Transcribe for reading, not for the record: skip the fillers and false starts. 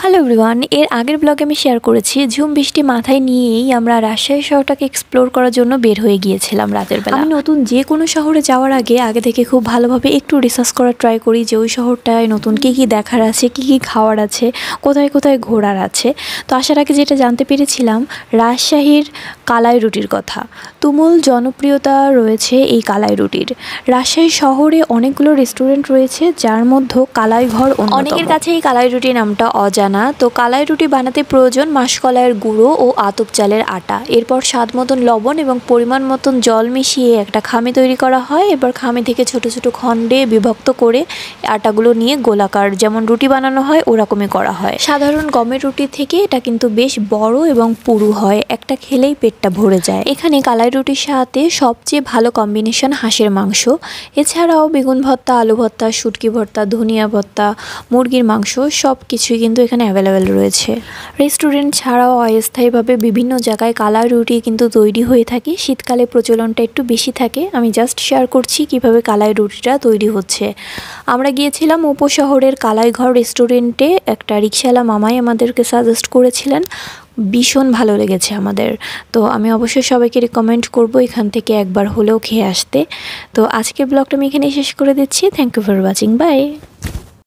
Hello everyone, এর আগের ব্লগে আমি শেয়ার করেছি ঝুম বৃষ্টি মাথায় নিয়েই আমরা রাজশাহী শহরটাকে এক্সপ্লোর করার জন্য বের হয়ে গিয়েছিলাম রাতের বেলা। আমি নতুন যে কোনো শহরে যাওয়ার আগে থেকে খুব ভালোভাবে একটু রিসার্চ করার ট্রাই করি যে ওই শহরটায় নতুন কী কী দেখার আছে, কী কী খাওয়ার আছে, কোথায় কোথায় ঘোরার আছে। তো আসার আগে যেটা জানতে পেরেছিলাম রাজশাহীর কালাই রুটির কথা। তুমুল জনপ্রিয়তা রয়েছে এই কালাই রুটির। রাজশাহী শহরে অনেকগুলো রেস্টুরেন্ট রয়েছে, যার মধ্যে কালাই ঘর অন্যতম। অনেকের কাছে এই কালাই রুটি নামটা অজানা। তো কালাই রুটি বানাতে প্রয়োজন মাসকলাইয়ের গুঁড়ো ও আতপ চালের আটা। এরপর স্বাদ মতন লবণ এবং পরিমাণ মতন জল মিশিয়ে একটা খামি তৈরি করা হয়। এবার খামি থেকে ছোট ছোট খণ্ডে বিভক্ত করে আটাগুলো নিয়ে গোলাকার যেমন রুটি বানানো হয় ওরকমই করা হয়। সাধারণ গমের রুটি থেকে এটা কিন্তু বেশ বড় এবং পুরু হয়, একটা খেলেই পেটটা ভরে যায়। এখানে কালাই রুটির সাথে সবচেয়ে ভালো কম্বিনেশন হাঁসের মাংস, এছাড়াও বেগুন ভর্তা, আলু ভর্তা, শুটকি ভর্তা, ধনিয়া ভর্তা, মুরগির মাংস সব কিছুই কিন্তু এখানে অ্যাভেলেবেল রয়েছে। রেস্টুরেন্ট ছাড়াও অস্থায়ীভাবে বিভিন্ন জায়গায় কালাই রুটি কিন্তু তৈরি হয়ে থাকে। শীতকালে প্রচলনটা একটু বেশি থাকে। আমি জাস্ট শেয়ার করছি কিভাবে কালাই রুটিটা তৈরি হচ্ছে। আমরা গিয়েছিলাম উপশহরের কালাইঘর রেস্টুরেন্টে। একটা রিকশাওয়ালা মামাই আমাদেরকে সাজেস্ট করেছিলেন, ভীষণ ভালো লেগেছে আমাদের। তো আমি অবশ্যই সবাইকে রিকমেন্ড করব এখান থেকে একবার হলেও খেয়ে আসতে। তো আজকের ব্লগটা আমি এখানে শেষ করে দিচ্ছি। Thank you for watching, by.